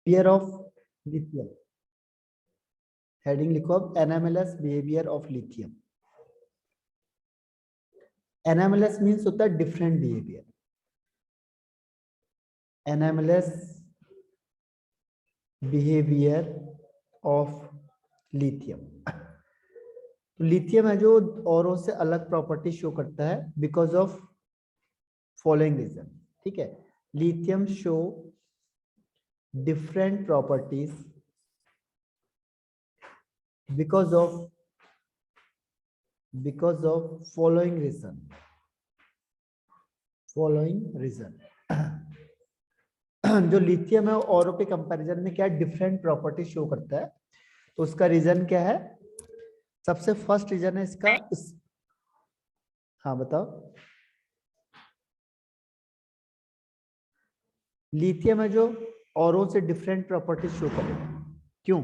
Behaviour of lithium, heading लिखो अब, NMLS behaviour of lithium. NMLS means होता है different behaviour. NMLS behaviour of lithium. तो lithium है जो औरों से अलग प्रॉपर्टी शो करता है बिकॉज ऑफ फॉलोइंग रीजन। ठीक है, lithium show different properties because of following reason। जो लिथियम है औरों के कंपैरिजन में क्या डिफरेंट प्रॉपर्टी शो करता है, तो उसका रीजन क्या है? सबसे फर्स्ट रीजन है इसका हाँ बताओ। लिथियम है जो औरों से डिफरेंट प्रॉपर्टी शो करेगा, क्यों?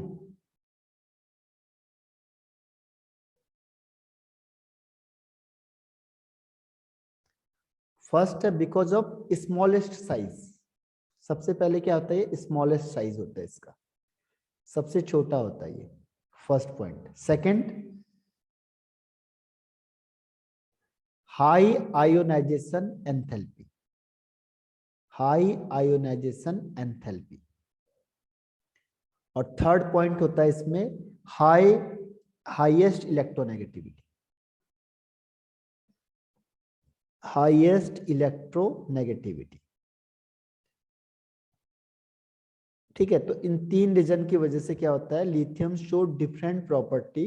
फर्स्ट है बिकॉज ऑफ स्मॉलेस्ट साइज। सबसे पहले क्या होता है? स्मॉलेस्ट साइज होता है इसका, सबसे छोटा होता है ये, first point. Second, high ionisation enthalpy, high ionisation enthalpy. और थर्ड पॉइंट होता है इसमें हाईएस्ट इलेक्ट्रोनेगेटिविटी, हाईएस्ट इलेक्ट्रोनेगेटिविटी। ठीक है, तो इन तीन रीजन की वजह से क्या होता है? Lithium show different property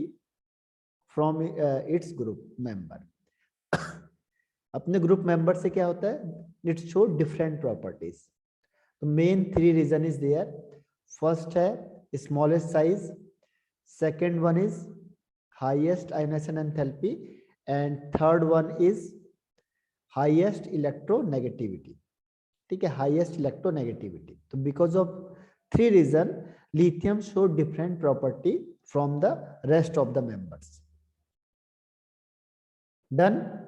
from its group member. अपने ग्रुप मेंबर से क्या होता है? Its show different properties. तो main three reason is there. First है smallest size, second one is highest ionisation enthalpy, and third one is highest electronegativity. ठीक है, highest electronegativity. तो because of three reason lithium show different property from the rest of the members. Done?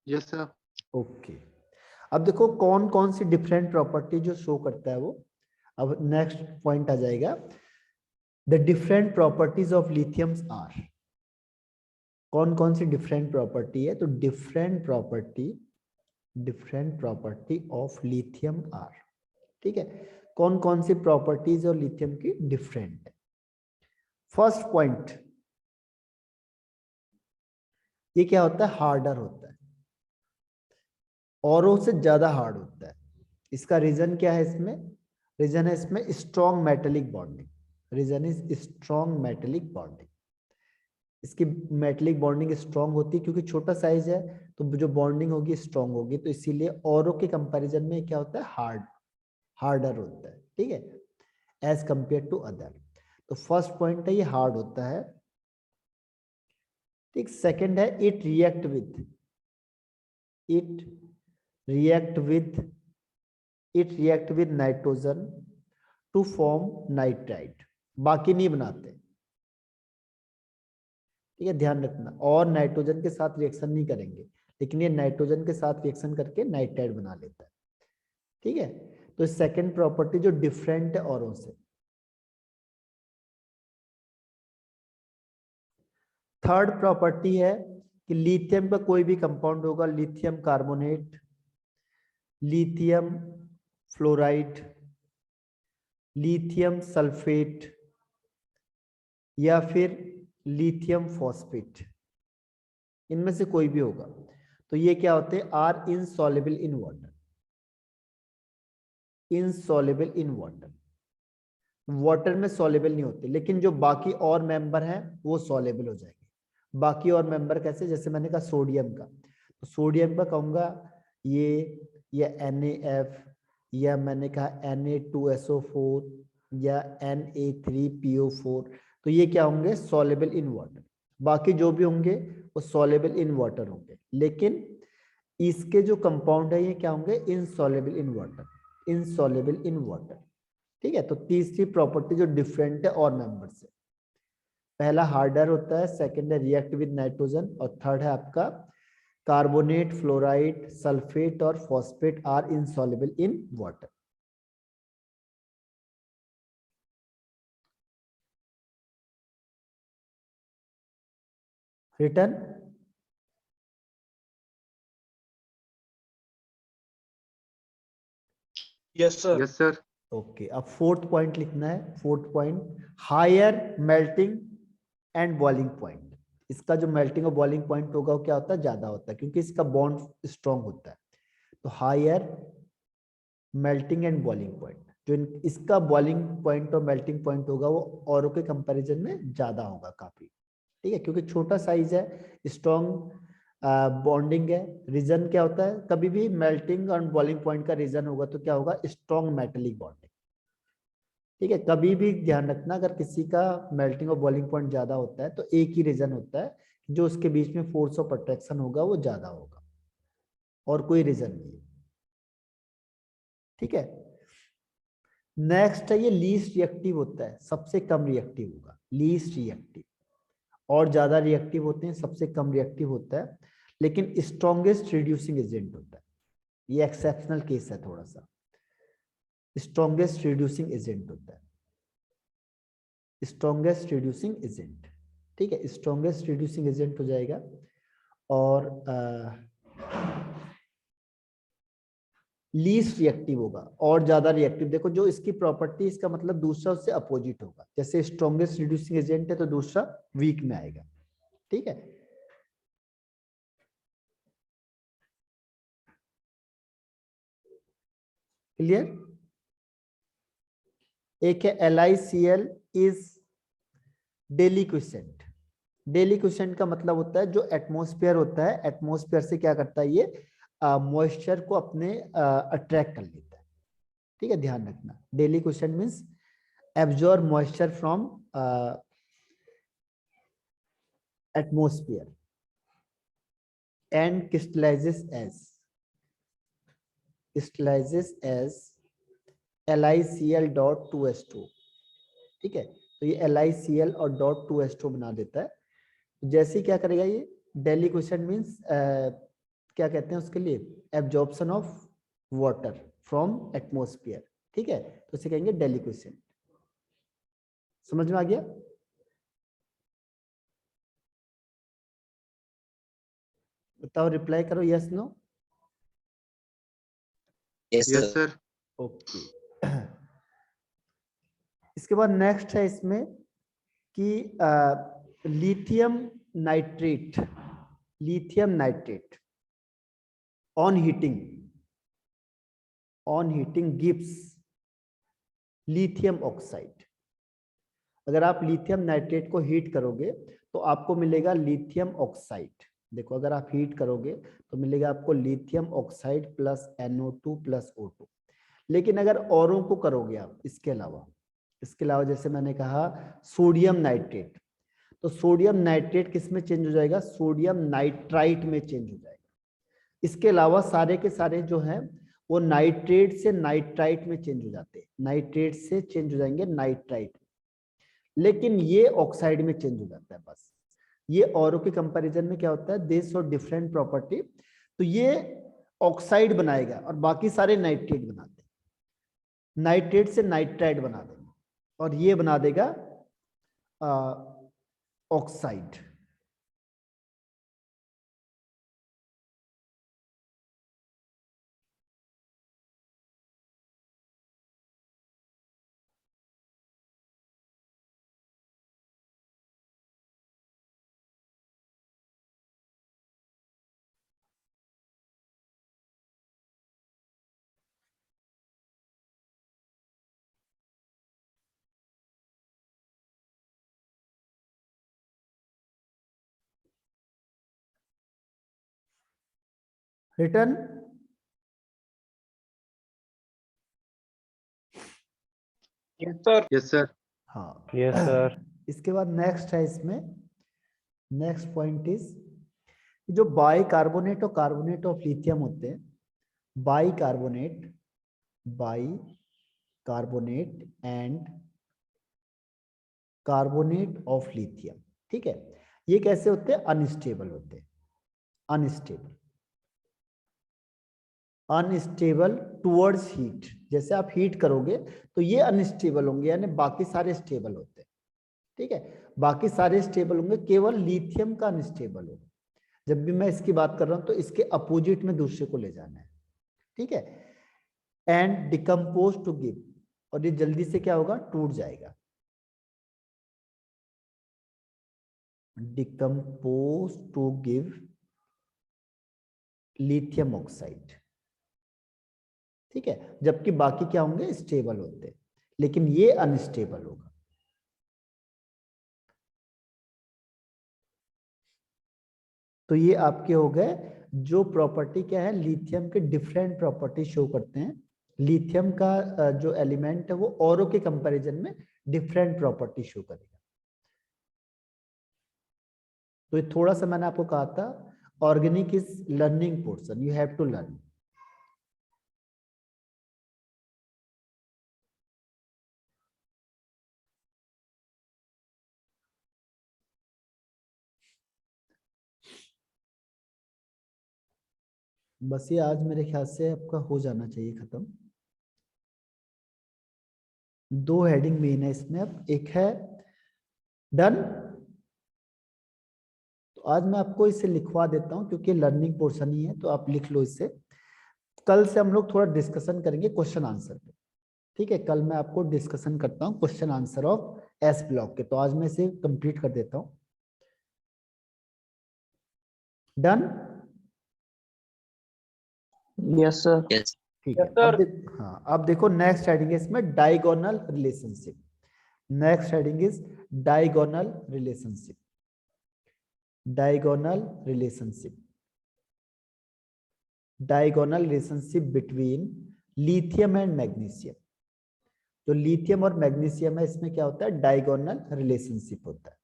Yes sir. Okay, अब देखो कौन कौन सी different property जो show करता है वो। अब नेक्स्ट पॉइंट आ जाएगा, the different properties of lithiums are. कौन कौन सी डिफरेंट प्रॉपर्टी है? तो different property of lithium are. ठीक है, कौन कौन सी प्रॉपर्टीज और लिथियम की डिफरेंट है? फर्स्ट पॉइंट, ये क्या होता है? हार्डर होता है, औरों से ज्यादा हार्ड होता है। इसका रीजन क्या है? इसमें रीजन है इसमें strong metallic bonding. Reason is strong metallic bonding. इसकी मेटेलिक बॉन्डिंग स्ट्रॉन्ग होती है क्योंकि छोटा साइज है, तो जो बॉन्डिंग होगी स्ट्रॉन्ग होगी, तो इसीलिए औरों के कंपैरिजन में क्या होता है? हार्डर होता है। ठीक है, एज कंपेयर टू अदर। तो फर्स्ट पॉइंट है ये हार्ड होता है। ठीक, सेकंड है it react with nitrogen to form nitrite. बाकी नहीं बनाते। ठीक है, ध्यान रखना, और नाइट्रोजन के साथ रिएक्शन नहीं करेंगे, लेकिन ये नाइट्रोजन के साथ रिएक्शन करके नाइट्राइट बना लेता है। ठीक है, तो सेकंड प्रॉपर्टी जो डिफरेंट है औरों से। थर्ड प्रॉपर्टी है कि लिथियम का कोई भी कंपाउंड होगा, lithium carbonate, lithium fluoride, lithium sulphate, या फिर लिथियम फॉस्फेट, इनमें से कोई भी होगा, तो ये क्या होते हैं? Are insoluble in water. Insoluble in water, water में सॉल्युबल नहीं होते, लेकिन जो बाकी और मेंबर हैं वो सॉल्युबल हो जाएंगे। बाकी और मेंबर कैसे? जैसे मैंने कहा सोडियम का, तो सोडियम का कहूंगा ये, या NaF, या मैंने कहा Na2SO4, या Na3PO4, तो ये क्या होंगे? Soluble in water. बाकी जो भी होंगे वो सॉल्युबल इन वाटर होंगे, लेकिन इसके जो कंपाउंड है ये क्या होंगे? Insoluble in water, insoluble in water. ठीक है, तो तीसरी प्रॉपर्टी जो डिफरेंट है और मेंबर से, पहला हार्डर होता है, सेकंड है रिएक्ट विद नाइट्रोजन, और थर्ड है आपका कार्बोनेट, फ्लोराइड, सल्फेट और phosphate are insoluble in water. Return yes sir. Okay, अब फोर्थ पॉइंट लिखना है। Fourth point, higher melting and boiling point. इसका जो मेल्टिंग और बॉइलिंग पॉइंट होगा वो क्या होता है, ज्यादा होता है, क्योंकि इसका बॉन्ड स्ट्रॉन्ग होता है। तो higher melting and boiling point, जो इसका बॉइलिंग पॉइंट और मेल्टिंग पॉइंट होगा वो औरों के कंपैरिजन में ज्यादा होगा काफी, ठीक है, क्योंकि छोटा साइज है, स्ट्रॉन्ग बॉन्डिंग है। रीजन क्या होता है, कभी भी मेल्टिंग और बॉइलिंग पॉइंट का रीजन होगा तो क्या होगा, स्ट्रॉन्ग मेटेलिक बॉन्डिंग, ठीक है। कभी भी ध्यान रखना, अगर किसी का मेल्टिंग और बॉइलिंग पॉइंट ज्यादा होता है तो एक ही रीजन होता है, जो उसके बीच में फोर्स ऑफ अट्रैक्शन होगा वो ज्यादा होगा, और कोई रीजन नहीं है, ठीक है। नेक्स्ट है, ये लीस्ट रिएक्टिव होता है, सबसे कम रिएक्टिव होगा लीस्ट रिएक्टिव, और ज्यादा रिएक्टिव होते हैं, सबसे कम रिएक्टिव होता है, लेकिन स्ट्रॉन्गेस्ट रिड्यूसिंग एजेंट होता है। ये एक्सेप्शनल केस है थोड़ा सा, स्ट्रॉन्गेस्ट रिड्यूसिंग एजेंट होता है, स्ट्रॉन्गेस्ट रिड्यूसिंग एजेंट, ठीक है, स्ट्रॉन्गेस्ट रिड्यूसिंग एजेंट हो जाएगा। और लीस्ट रिएक्टिव होगा, और ज्यादा रिएक्टिव। देखो जो इसकी प्रॉपर्टी, इसका मतलब दूसरा उससे अपोजिट होगा, जैसे स्ट्रॉन्गेस्ट रिड्यूसिंग एजेंट है तो दूसरा वीक में आएगा, ठीक है। क्लियर। एक है LiCl इज डेलिक्विसेंट। डेलिक्विसेंट का मतलब होता है जो एटमॉस्फेयर होता है, एटमॉस्फेयर से क्या करता है ये, मॉइस्चर को अपने अट्रैक्ट कर लेता है, ठीक है, ध्यान रखना। Deliquescent means absorb moisture from atmosphere and crystallizes as LiCl.2H2, ठीक है। तो ये LiCl और .2H2 बना देता है। जैसे क्या करेगा ये, डेलिक्विसेंट मींस क्या कहते हैं उसके लिए, absorption of water from atmosphere, ठीक है, तो इसे कहेंगे डेलिक्विसेंट। समझ में आ गया। बताओ, रिप्लाई करो, yes no. Yes sir. Okay. इसके बाद नेक्स्ट है इसमें कि lithium nitrate, lithium nitrate on heating gives lithium oxide. अगर आप लिथियम नाइट्रेट को हीट करोगे तो आपको मिलेगा लिथियम ऑक्साइड। देखो अगर आप हीट करोगे तो मिलेगा आपको lithium oxide plus NO2 plus O2। लेकिन अगर औरों को करोगे आप, इसके अलावा जैसे मैंने कहा सोडियम नाइट्रेट, तो सोडियम नाइट्रेट किस में चेंज हो जाएगा, सोडियम नाइट्राइट में चेंज हो जाएगा। इसके अलावा सारे के सारे जो हैं वो नाइट्रेट से नाइट्राइट में चेंज हो जाते हैं, नाइट्रेट से चेंज हो जाएंगे नाइट्राइट में, लेकिन ये ऑक्साइड में चेंज हो जाता है बस। ये औरों के कंपैरिजन में क्या होता है, दे शो डिफरेंट प्रॉपर्टी, तो ये ऑक्साइड बनाएगा और बाकी सारे नाइट्रेट बनाते हैं, नाइट्रेट से नाइट्राइट बना देंगे और ये बना देगा ऑक्साइड। Return yes sir. हाँ, यस सर। इसके बाद नेक्स्ट है इसमें, नेक्स्ट पॉइंट इज जो बाइकार्बोनेट और कार्बोनेट ऑफ लिथियम होते हैं, bicarbonate carbonate and carbonate of lithium. ठीक है, ये कैसे होते हैं? अनस्टेबल होते हैं, अनस्टेबल, अनस्टेबल टुवर्ड्स हीट। जैसे आप हीट करोगे तो ये अनस्टेबल होंगे, यानी बाकी सारे स्टेबल होते हैं। ठीक है, बाकी सारे स्टेबल होंगे, केवल लिथियम का अनस्टेबल होगा। जब भी मैं इसकी बात कर रहा हूं तो इसके अपोजिट में दूसरे को ले जाना है। ठीक है, एंड डिकम्पोज टू गिव, और ये जल्दी से क्या होगा? टूट जाएगा। Decompose to give lithium oxide. ठीक है, जबकि बाकी क्या होंगे? स्टेबल होते, लेकिन ये अनस्टेबल होगा। तो ये आपके हो गए जो प्रॉपर्टी क्या है, लिथियम के डिफरेंट प्रॉपर्टी शो करते हैं। लिथियम का जो एलिमेंट है वो औरों के कंपैरिजन में डिफरेंट प्रॉपर्टी शो करेगा। तो ये थोड़ा सा मैंने आपको कहा था, organic is learning portion, you have to learn. बस ये आज मेरे ख्याल से आपका हो जाना चाहिए खत्म। 2 हेडिंग मेन है इसमें, अब एक है डन। तो आज मैं आपको इसे लिखवा देता हूं क्योंकि लर्निंग पोर्शन ही है, तो आप लिख लो इसे। कल से हम लोग थोड़ा डिस्कशन करेंगे क्वेश्चन आंसर पे। ठीक है, कल मैं आपको डिस्कशन करता हूं question answer of S block के। तो आज मैं इसे कंप्लीट कर देता हूं। डन? Yes sir. ठीक है, हाँ अब देखो नेक्स्ट हेडिंग है इसमें diagonal relationship. Next heading is diagonal relationship. Diagonal relationship, diagonal relationship between lithium and magnesium. जो लिथियम और मैग्नीशियम है इसमें क्या होता है? डायगोनल रिलेशनशिप होता है।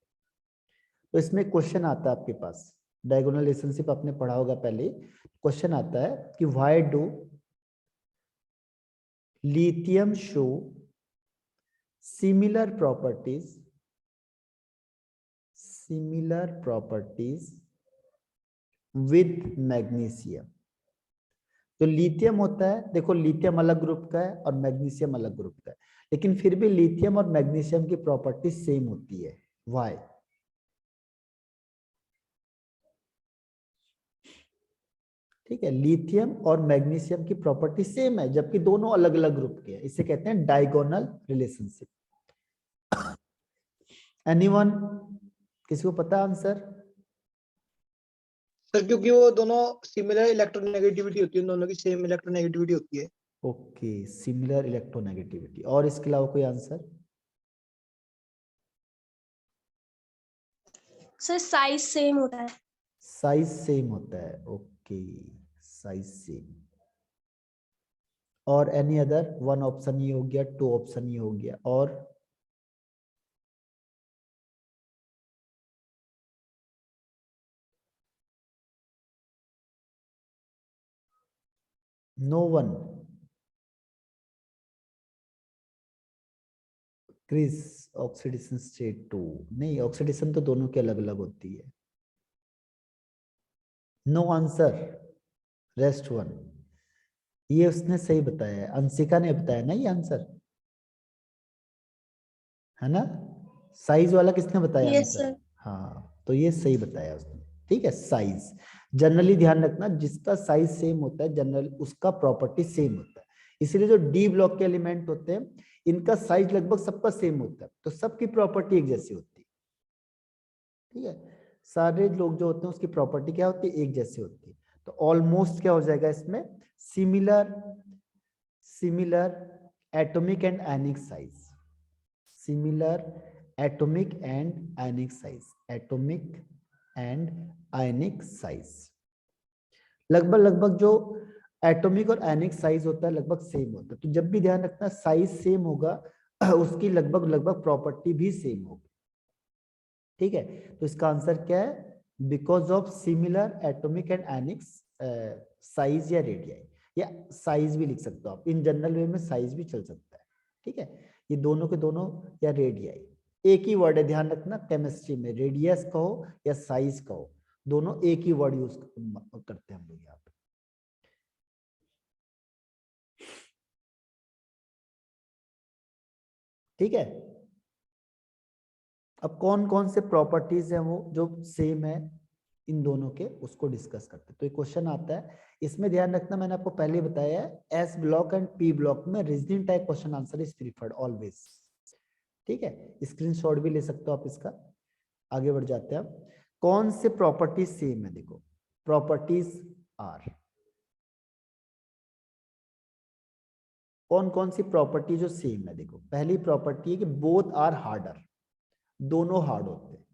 तो इसमें क्वेश्चन आता है आपके पास, डायगोनल रिलेशनशिप आपने पढ़ा होगा पहले। क्वेश्चन आता है कि why do lithium show similar properties with magnesium। तो लिथियम होता है, देखो लिथियम अलग ग्रुप का है और मैग्नीशियम अलग ग्रुप का है, लेकिन फिर भी लिथियम और मैग्नीशियम की प्रॉपर्टी सेम होती है। व्हाई? ठीक है, लिथियम और मैग्नीशियम की प्रॉपर्टी सेम है जबकि दोनों अलग अलग ग्रुप के हैं। इसे कहते हैं डायगोनल रिलेशनशिप। एनीवन? किसी को पता आंसर? सर क्योंकि वो दोनों सिमिलर इलेक्ट्रोनेगेटिविटी होती है, दोनों की सेम इलेक्ट्रोनेगेटिविटी होती है। Okay, similar electronegativity. और इसके अलावा कोई आंसर? सर साइज सेम होता है। साइज सेम होता है, ओके, साइज सेम। और एनी अदर? 1 ऑप्शन ये हो गया, 2 ऑप्शन ये हो गया, और no one? Chris, oxidation state 2 नहीं, ऑक्सीडेशन तो दोनों की अलग अलग होती है। No answer, rest 1। ये उसने सही बताया है, अंशिका ने बताया ना ये आंसर, है ना? साइज वाला किसने बताया यस आंसर? सर। हाँ, तो ये सही बताया उसने। ठीक है, साइज जनरली ध्यान रखना, जिसका साइज सेम होता है जनरल उसका प्रॉपर्टी सेम होता है। इसलिए जो डी ब्लॉक के एलिमेंट होते हैं इनका साइज लगभग सबका सेम होता है, तो सबकी प्रॉपर्टी एक जैसी होती है। ठीक है, सारे लोग जो होते हैं उसकी प्रॉपर्टी क्या होती है? एक जैसी होती है। तो ऑलमोस्ट क्या हो जाएगा इसमें? Similar, similar atomic and ionic size, similar atomic and ionic size, atomic and ionic size. लगभग लगभग जो एटॉमिक और आयनिक साइज होता है लगभग सेम होता है। तो जब भी ध्यान रखना साइज सेम होगा उसकी लगभग लगभग प्रॉपर्टी भी सेम होगी। ठीक है, तो इसका आंसर क्या है? Because of similar atomic and ionic size या रेडियाई, या साइज भी लिख सकते हो आप, इन जनरल वे में साइज भी चल सकता है। ठीक है, ये दोनों के दोनों या रेडियाई, एक ही वर्ड है, ध्यान रखना केमिस्ट्री में रेडियस कहो या साइज कहो, दोनों एक ही वर्ड यूज करते हैं हम लोग यहाँ पे। ठीक है, अब कौन कौन से प्रॉपर्टीज हैं वो जो सेम है इन दोनों के, उसको डिस्कस करते हैं। तो एक क्वेश्चन आता है, इसमें ध्यान रखना मैंने आपको पहले बताया है S block and P block में reasoning type question answer is preferred always. ठीक है, स्क्रीनशॉट भी ले सकते हो आप इसका। आगे बढ़ जाते हैं अब, कौन से प्रॉपर्टीज सेम है, देखो प्रॉपर्टीज आर, कौन कौन सी प्रॉपर्टी जो सेम है, देखो पहली प्रॉपर्टी है कि बोथ आर हार्डर, दोनों हार्ड होते हैं,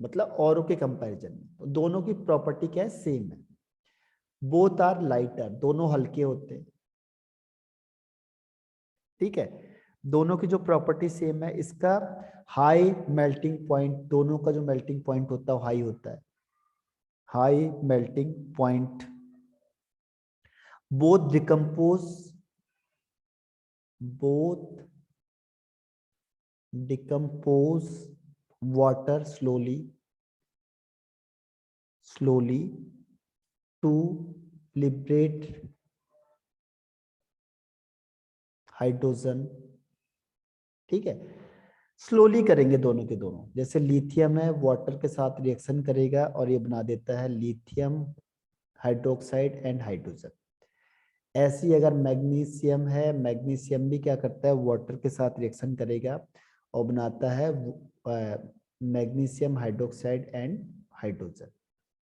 मतलब औरों के कंपैरिजन में, तो दोनों की प्रॉपर्टी क्या है, सेम है। बोथ आर लाइटर, दोनों हल्के होते हैं। ठीक है, दोनों की जो प्रॉपर्टी सेम है, इसका हाई मेल्टिंग पॉइंट, दोनों का जो मेल्टिंग पॉइंट होता है हाई होता है, high melting point. Both decompose, both decompose water slowly, slowly to liberate hydrogen. ठीक है, स्लोली करेंगे दोनों के दोनों, जैसे लिथियम है वाटर के साथ रिएक्शन करेगा और ये बना देता है लिथियम हाइड्रोक्साइड एंड हाइड्रोजन। ऐसी अगर मैग्नीशियम है, मैग्नीशियम भी क्या करता है, वाटर के साथ रिएक्शन करेगा और बनाता है मैग्नीशियम हाइड्रोक्साइड एंड हाइड्रोजन।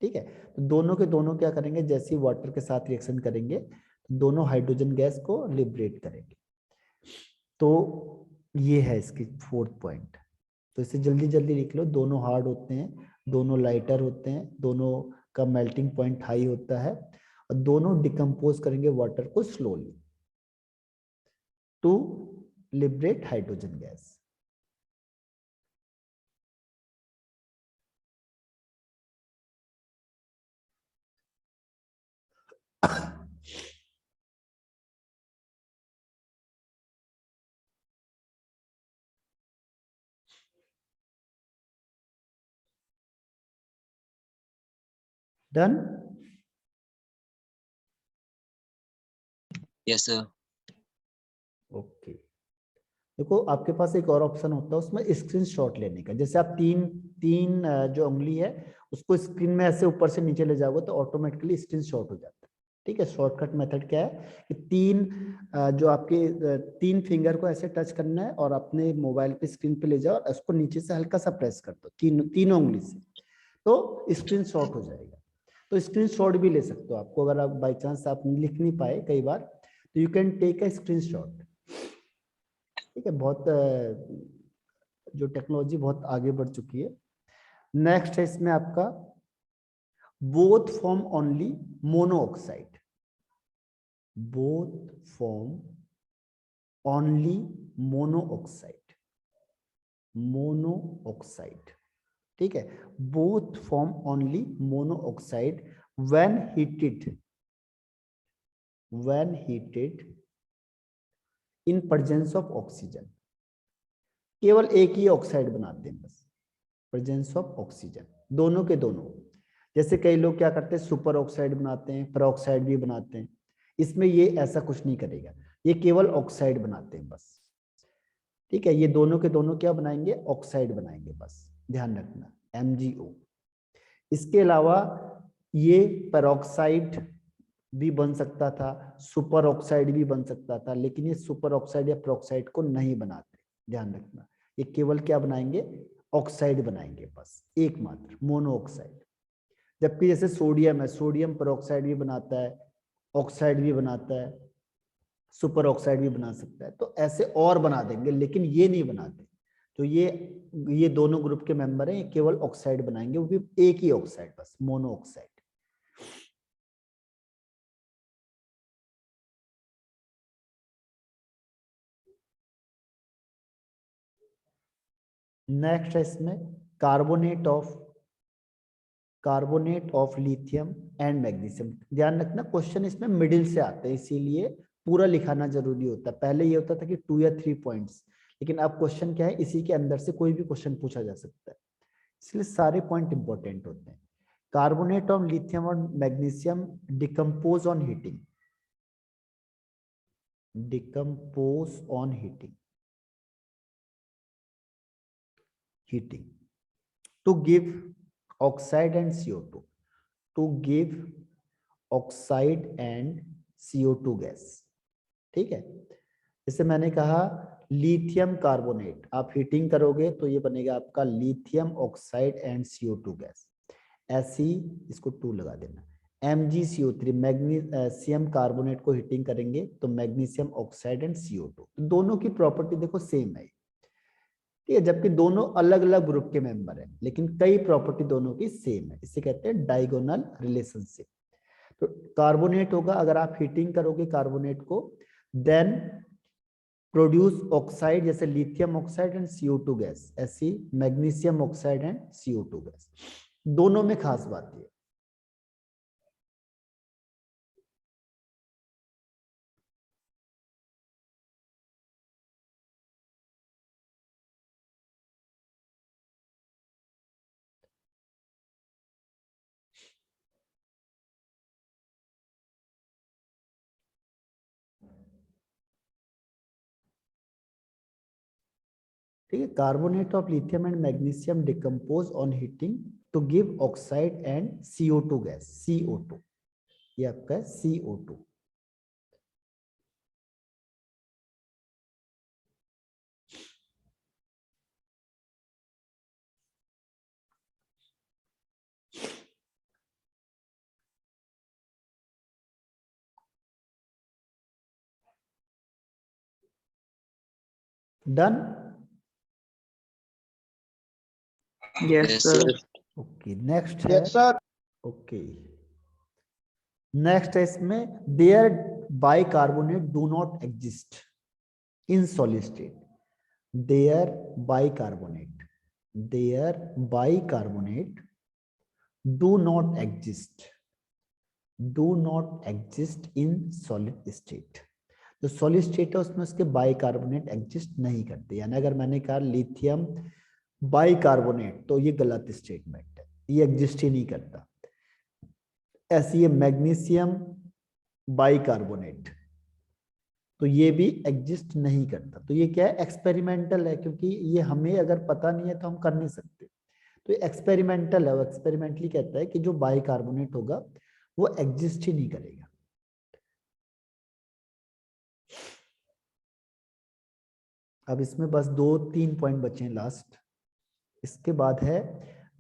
ठीक है, तो दोनों के दोनों क्या करेंगे, जैसे वाटर के साथ रिएक्शन करेंगे तो दोनों हाइड्रोजन गैस को लिबरेट करेंगे। तो ये है इसकी फोर्थ पॉइंट। तो इसे जल्दी जल्दी लिख लो, दोनों हार्ड होते हैं, दोनों लाइटर होते हैं, दोनों का मेल्टिंग पॉइंट हाई होता है और दोनों डिकम्पोज करेंगे वाटर को slowly to liberate hydrogen gas. Done? Yes sir. Okay, देखो आपके पास एक और ऑप्शन होता है उसमें स्क्रीनशॉट लेने का, जैसे आप तीन तीन जो उंगली है उसको स्क्रीन में ऐसे ऊपर से नीचे ले जाओगे तो ऑटोमेटिकली स्क्रीनशॉट हो जाता है। ठीक है, शॉर्टकट मेथड क्या है कि तीन जो आपके तीन फिंगर को ऐसे टच करना है और अपने मोबाइल पे स्क्रीन पे ले जाओ और उसको नीचे से हल्का सा प्रेस कर दो तीनों उंगली से, तो स्क्रीनशॉट हो जाएगा। तो स्क्रीनशॉट भी ले सकते हो आपको, अगर आप बाई चांस आप लिख नहीं पाए कई बार, तो you can take a screenshot. ठीक है, बहुत जो टेक्नोलॉजी बहुत आगे बढ़ चुकी है। नेक्स्ट है इसमें आपका both form only monoxide, both form only monoxide, monoxide. ठीक है, both form only monoxide when heated in presence of oxygen. केवल एक ही ऑक्साइड बनाते हैं बस, प्रेजेंस ऑफ ऑक्सीजन, दोनों के दोनों। जैसे कई लोग क्या करते हैं सुपर ऑक्साइड बनाते हैं, पेरोक्साइड भी बनाते हैं, इसमें ये ऐसा कुछ नहीं करेगा, ये केवल ऑक्साइड बनाते हैं बस। ठीक है, ये दोनों के दोनों क्या बनाएंगे, ऑक्साइड बनाएंगे बस, ध्यान रखना MgO। इसके अलावा ये पेरोक्साइड भी बन सकता था, सुपर ऑक्साइड भी बन सकता था, लेकिन ये सुपर ऑक्साइड या पेरोक्साइड को नहीं बनाते, ध्यान रखना। ये केवल क्या बनाएंगे, ऑक्साइड बनाएंगे बस, एकमात्र मोनो ऑक्साइड। जबकि जैसे सोडियम है, सोडियम पेरोक्साइड भी बनाता है, ऑक्साइड भी बनाता है, सुपर ऑक्साइड भी बना सकता है, तो ऐसे और बना देंगे, लेकिन ये नहीं बनाते। तो ये दोनों ग्रुप के मेंबर हैं, ये केवल ऑक्साइड बनाएंगे, वो भी एक ही ऑक्साइड बस, मोनो ऑक्साइड। नेक्स्ट है इसमें carbonate of carbonate of lithium and magnesium. ध्यान रखना क्वेश्चन इसमें मिडिल से आते हैं, इसीलिए पूरा लिखाना जरूरी होता है। पहले ये होता था कि 2 या 3 पॉइंट्स, लेकिन अब क्वेश्चन क्या है, इसी के अंदर से कोई भी क्वेश्चन पूछा जा सकता है, इसलिए सारे पॉइंट इंपॉर्टेंट होते हैं। कार्बोनेट ऑफ लिथियम और magnesium decompose on heating, decompose on heating to give oxide and CO2, to give oxide and CO2 gas. ठीक है, जैसे मैंने कहा लिथियम कार्बोनेट, आप हीटिंग करोगे तो ये बनेगा आपका lithium oxide and CO2 gas. ऐसी इसको 2 लगा देना। MgCO3 मैग्नीशियम कार्बोनेट को हीटिंग करेंगे तो मैग्नीशियम ऑक्साइड एंड CO2, दोनों की प्रॉपर्टी देखो सेम है, ठीक है, जबकि दोनों अलग अलग ग्रुप के मेंबर हैं, लेकिन कई प्रॉपर्टी दोनों की सेम है, इसे कहते हैं डायगोनल रिलेशनशिप। तो कार्बोनेट होगा, अगर आप हीटिंग करोगे कार्बोनेट को, देन प्रोड्यूस ऑक्साइड, जैसे lithium oxide and CO2 gas, ऐसी magnesium oxide and CO2 gas. दोनों में खास बात है, ठीक है। Carbonate of lithium and magnesium decompose on heating to give oxide and CO2 gas, CO2, ये आपका है CO2। Done? Yes, sir. Okay, next है। Yes sir. ओके, नेक्स्ट है इसमें, their bicarbonate do not exist in solid state. Their bicarbonate, their bicarbonate do not exist, do not exist in solid state. जो solid state है उसमें उसके bicarbonate exist नहीं करते, यानी अगर मैंने कहा लिथियम बाइकार्बोनेट तो ये गलत स्टेटमेंट है, ये एग्जिस्ट ही नहीं करता। ऐसी ये मैग्नीशियम बाइकार्बोनेट, तो ये भी एग्जिस्ट नहीं करता। तो ये क्या है, एक्सपेरिमेंटल है, क्योंकि ये हमें अगर पता नहीं है तो हम कर नहीं सकते। तो ये एक्सपेरिमेंटल है, वो एक्सपेरिमेंटली कहता है कि जो बाइकार्बोनेट होगा वो एग्जिस्ट ही नहीं करेगा। अब इसमें बस 2-3 पॉइंट बचे हैं लास्ट, इसके बाद है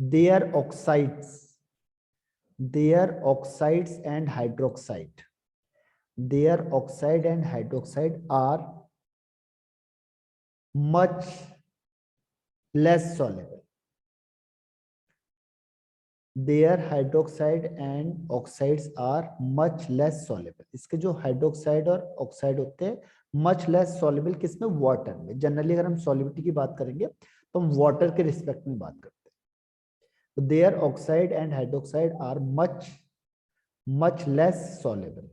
their oxides, their oxides and hydroxide, their oxide and hydroxide are much less soluble, their hydroxide and oxides are much less soluble। इसके जो हाइड्रोक्साइड और ऑक्साइड होते हैं मच लेस soluble किसमें, वाटर में। जनरली अगर हम सॉल्युबिलिटी की बात करेंगे तो हम वाटर के रिस्पेक्ट में बात करते हैं। तो their oxide and hydroxide are much less soluble,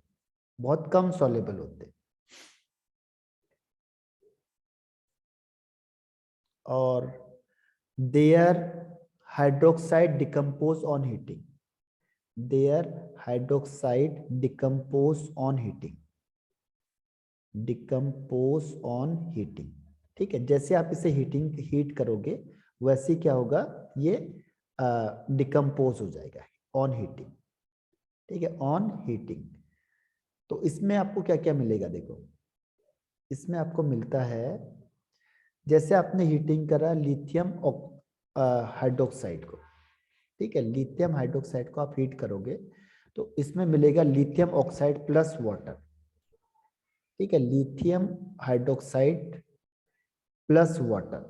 बहुत कम soluble होते हैं। और their hydroxide decompose on heating, their hydroxide decompose on heating, decompose on heating. ठीक है, जैसे आप इसे हीट करोगे वैसे क्या होगा, ये डिकम्पोज हो जाएगा ऑन हीटिंग। ठीक है, ऑन हीटिंग। तो इसमें आपको क्या क्या मिलेगा, देखो इसमें आपको मिलता है, जैसे आपने हीटिंग करा लिथियम हाइड्रोक्साइड को, ठीक है, लिथियम हाइड्रोक्साइड को आप हीट करोगे तो इसमें मिलेगा लिथियम ऑक्साइड प्लस वाटर। ठीक है, lithium hydroxide plus water,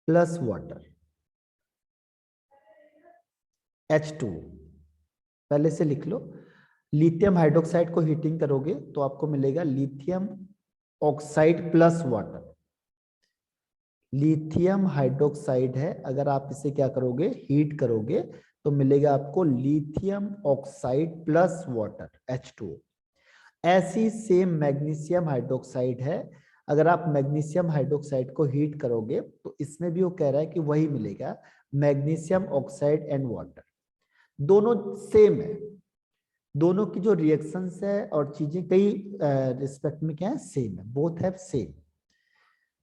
plus water H2, पहले से लिख लो। लिथियम हाइड्रोक्साइड को हीटिंग करोगे तो आपको मिलेगा lithium oxide plus water, lithium hydroxide है, अगर आप इसे क्या करोगे, हीट करोगे तो मिलेगा आपको lithium oxide plus water H2O। ऐसी सेम मैग्नीशियम हाइड्रोक्साइड है, अगर आप मैग्नीशियम हाइड्रोक्साइड को हीट करोगे तो इसमें भी वो कह रहा है कि वही मिलेगा, मैग्नीशियम ऑक्साइड एंड वाटर। दोनों सेम है, दोनों की जो रिएक्शंस है और चीजें कई रिस्पेक्ट में क्या है, सेम है, बोथ हैव सेम।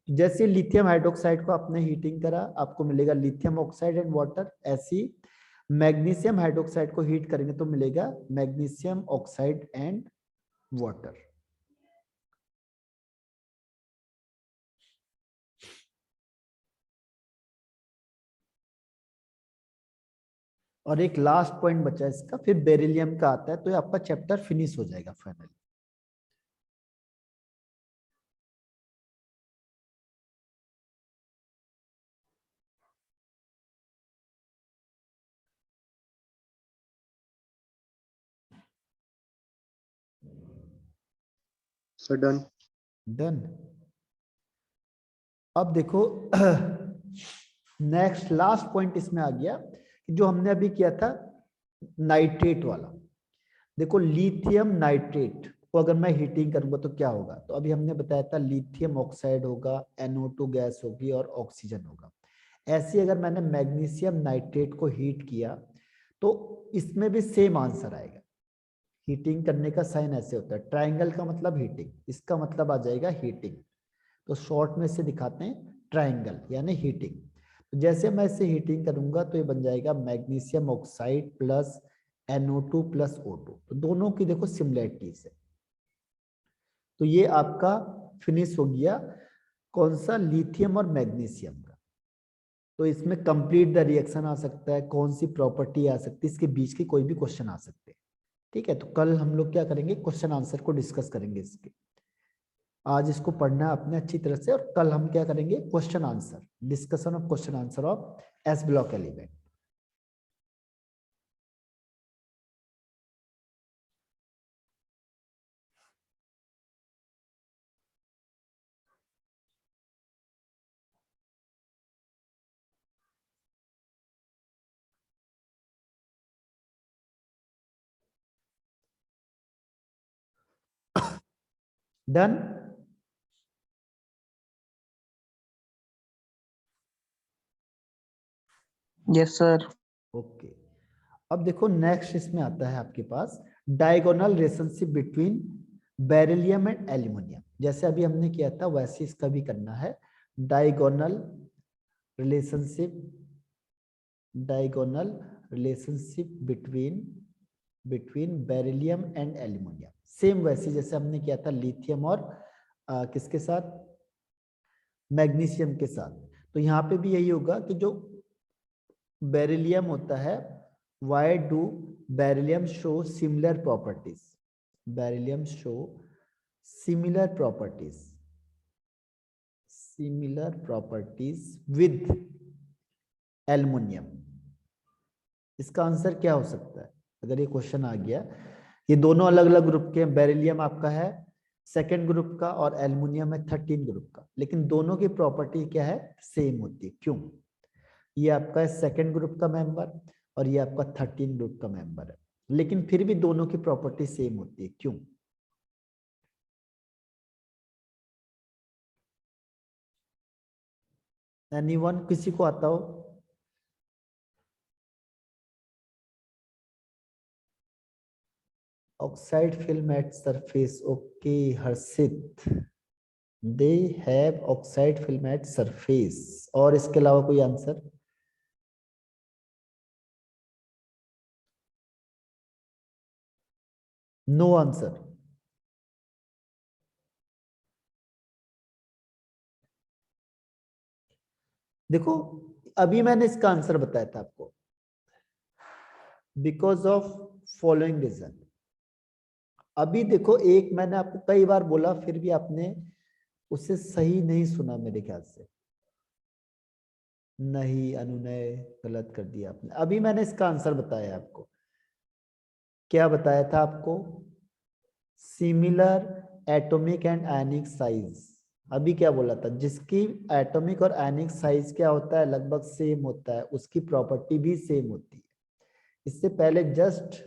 जैसे लिथियम हाइड्रोक्साइड को आपने हीटिंग करा, आपको मिलेगा लिथियम ऑक्साइड एंड वाटर। ऐसी मैग्नीशियम हाइड्रोक्साइड को हीट करेंगे तो मिलेगा मैग्नीशियम ऑक्साइड एंड वाटर। और एक लास्ट पॉइंट बचा इसका, फिर बेरिलियम का आता है, तो ये आपका चैप्टर फिनिश हो जाएगा फाइनली। Sir done. डन। अब देखो नेक्स्ट लास्ट पॉइंट इसमें आ गया कि जो हमने अभी किया था नाइट्रेट वाला। देखो लिथियम नाइट्रेट को अगर मैं हीटिंग करूंगा तो क्या होगा, तो अभी हमने बताया था लिथियम ऑक्साइड होगा, NO2 गैस होगी और ऑक्सीजन होगा। ऐसे अगर मैंने मैग्नीशियम नाइट्रेट को हीट किया तो इसमें भी सेम आंसर आएगा। हीटिंग करने का साइन ऐसे होता है, ट्राइंगल का मतलब हीटिंग, इसका मतलब आ जाएगा हीटिंग, तो शॉर्ट में से दिखाते हैं ट्राइंगल यानी हीटिंग। तो जैसे मैं इसे हीटिंग करूंगा तो ये बन जाएगा magnesium oxide plus NO2 plus O2, तो दोनों की देखो सिमिलरिटीज है। तो ये आपका फिनिश हो गया कौन सा, लिथियम और मैग्नीशियम का। तो इसमें कंप्लीट द रिएक्शन आ सकता है, कौन सी प्रॉपर्टी आ सकती है, इसके बीच की कोई भी क्वेश्चन आ सकते हैं। ठीक है, तो कल हम लोग क्या करेंगे, क्वेश्चन आंसर को डिस्कस करेंगे इसके। आज इसको पढ़ना है अपने अच्छी तरह से, और कल हम क्या करेंगे, question answer, discussion of question answer of S block element. Done. Yes, sir. ओके, अब देखो नेक्स्ट इसमें आता है आपके पास diagonal relationship between beryllium and aluminium. जैसे अभी हमने किया था वैसे इसका भी करना है, diagonal relationship, diagonal relationship between beryllium and aluminium. Same वैसे जैसे हमने किया था लिथियम और किसके साथ, मैग्नीशियम के साथ। तो यहाँ पे भी यही होगा कि जो बेरिलियम होता है, why do beryllium show similar properties, beryllium show similar properties with aluminium। इसका आंसर क्या हो सकता है, अगर ये क्वेश्चन आ गया, ये दोनों अलग अलग ग्रुप के, बेरिलियम आपका है सेकेंड ग्रुप का और एल्युमिनियम है 13 ग्रुप का, लेकिन दोनों की प्रॉपर्टी क्या है, सेम होती है। क्यों, ये आपका सेकेंड ग्रुप का मेंबर और ये आपका 13 ग्रुप का मेंबर है, लेकिन फिर भी दोनों की प्रॉपर्टी सेम होती है। क्यों, एनीवन, किसी को आता हो? Oxide film at surface, okay Harshit, they have oxide film at surface. और इसके अलावा कोई आंसर? No answer. देखो अभी मैंने इसका आंसर बताया था आपको, बिकॉज ऑफ फॉलोइंग रीजन। अभी देखो एक मैंने आपको कई बार बोला, फिर भी आपने उसे सही नहीं सुना मेरे ख्याल से। नहीं अनुनय, गलत कर दिया आपने। अभी मैंने इसका आंसर बताया आपको, क्या बताया था आपको, similar atomic and ionic size. अभी क्या बोला था, जिसकी एटॉमिक और आयनिक साइज क्या होता है, लगभग सेम होता है, उसकी प्रॉपर्टी भी सेम होती है। इससे पहले जस्ट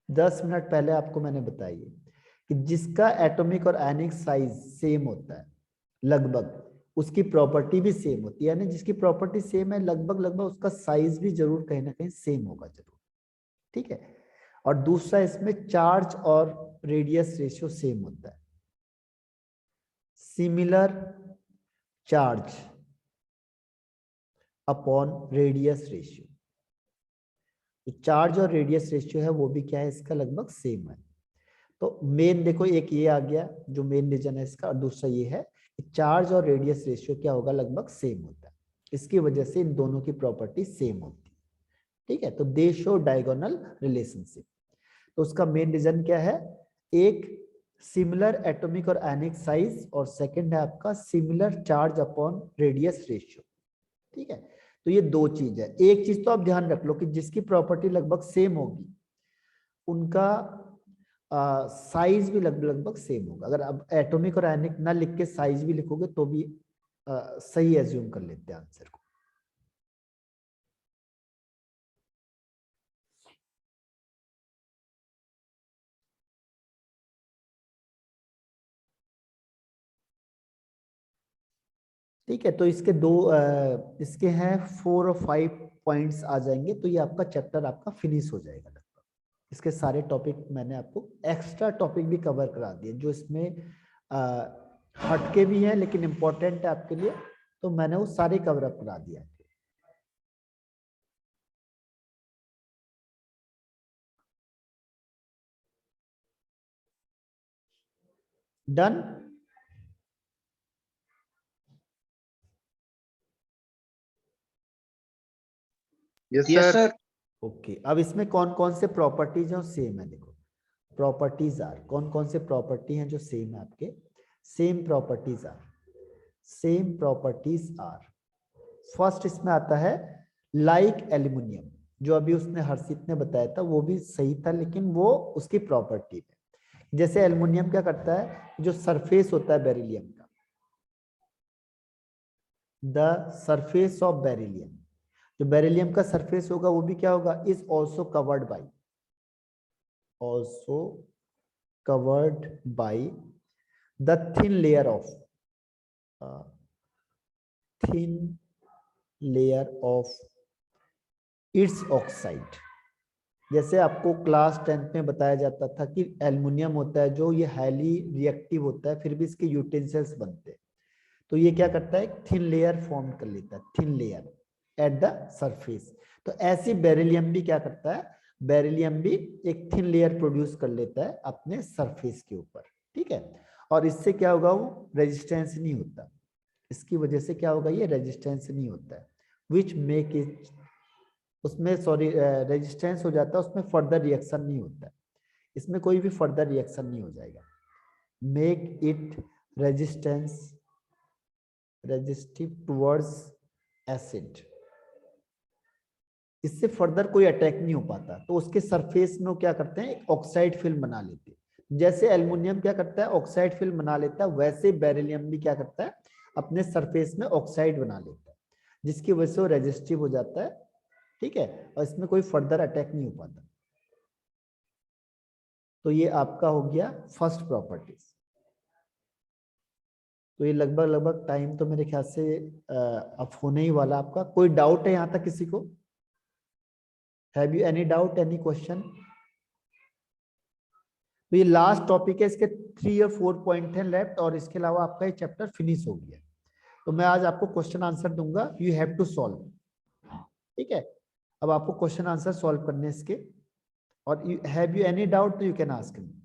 10 मिनट पहले आपको मैंने बताई है कि जिसका एटॉमिक और आयनिक साइज सेम होता है लगभग, उसकी प्रॉपर्टी भी सेम होती है। यानी जिसकी प्रॉपर्टी सेम है लगभग लगभग उसका साइज भी जरूर कहीं ना कहीं सेम होगा जरूर, ठीक है। और दूसरा, इसमें चार्ज और रेडियस रेशियो सेम होता है। Similar charge upon radius ratio, तो चार्ज और रेडियस रेशियो है वो भी क्या है इसका, लगभग सेम है। तो मेन देखो, एक ये आ गया जो मेन रीजन है इसका, और दूसरा ये है कि चार्ज और रेडियस रेशियो क्या होगा, लगभग सेम होता है। इसकी वजह से इन दोनों की प्रॉपर्टी सेम होती है, ठीक है। तो दे शो डायगोनल रिलेशनशिप। तो उसका मेन रीजन क्या है, एक सिमिलर एटॉमिक और आयनिक साइज, और सेकंड है आपका similar charge upon radius ratio, ठीक है। तो ये दो चीज है। एक चीज तो आप ध्यान रख लो कि जिसकी प्रॉपर्टी लगभग सेम होगी उनका साइज भी लगभग लगभग सेम होगा। अगर आप एटॉमिक और आयनिक ना लिख के साइज भी लिखोगे तो भी सही एज्यूम कर लेते हैं आंसर को। ठीक है, तो इसके दो इसके हैं 4 और 5 पॉइंट्स आ जाएंगे, तो ये आपका चैप्टर आपका फिनिश हो जाएगा लगभग। इसके सारे टॉपिक मैंने आपको एक्स्ट्रा टॉपिक भी कवर करा दिए जो इसमें हटके भी हैं लेकिन इंपॉर्टेंट है आपके लिए, तो मैंने वो सारे कवर अप करा दिया। Done. Yes, yes sir. Sir. Okay, अब इसमें कौन कौन से प्रॉपर्टीज हैं सेम है, देखो प्रॉपर्टीज आर, कौन कौन से प्रॉपर्टी हैं जो सेम है आपके, सेम प्रॉपर्टीज आर। फर्स्ट इसमें आता है लाइक एल्यूमिनियम, जो अभी उसने हर्षित ने बताया था वो भी सही था, लेकिन वो उसकी प्रॉपर्टी है। जैसे एल्यूमिनियम क्या करता है, जो सरफेस होता है बेरिलियम का, द सरफेस ऑफ बेरिलियम, जो बेरिलियम का सरफेस होगा वो भी क्या होगा, is also covered by the thin layer of its oxide. जैसे आपको क्लास 10th में बताया जाता था कि एल्युमिनियम होता है जो ये हाईली रिएक्टिव होता है, फिर भी इसके यूटेंसिल्स बनते हैं, तो ये क्या करता है, थिन लेयर फॉर्म कर लेता है, thin layer at the surface. तो ऐसी बेरिलियम भी क्या करता है, बेरिलियम भी एक थिन लेयर प्रोड्यूस कर लेता है अपने सरफेस के ऊपर, ठीक है। और इससे क्या होगा, वो रेजिस्टेंस नहीं होता, इसकी वजह से क्या होगा, ये रेजिस्टेंस नहीं होता है, विच मेक इट, उसमें सॉरी रेजिस्टेंस हो जाता है, उसमें फर्दर रिएक्शन नहीं होता है, इसमें कोई भी फर्दर रिएक्शन नहीं हो जाएगा। Make it resistive towards acid, इससे फर्दर कोई अटैक नहीं हो पाता, तो उसके सरफेस में क्या करते हैं, एक ऑक्साइड फिल्म बना लेते हैं। जैसे एल्युमिनियम क्या करता है, ऑक्साइड फिल्म बना लेता है, वैसे बेरिलियम भी क्या करता है, अपने सरफेस में ऑक्साइड बना लेता है, जिसकी वजह से वो रेजिस्टिव हो जाता है, ठीक है, और इसमें कोई फर्दर अटैक नहीं हो पाता। तो ये आपका हो गया फर्स्ट प्रॉपर्टीज। तो ये लगभग टाइम तो मेरे ख्याल से अब होने ही वाला आपका। कोई डाउट है यहाँ तक किसी को? Have you any doubt, any question? तो ये लास्ट टॉपिक है, इसके 3 और 4 पॉइंट हैं लेफ्ट, और इसके अलावा आपका ये चैप्टर फिनिश हो गया। तो मैं आज आपको क्वेश्चन आंसर दूंगा, यू हैव टू सॉल्व, ठीक है। अब आपको क्वेश्चन आंसर सॉल्व करने इसके, और हैव यू एनी डाउट तो यू कैन आस्क मी।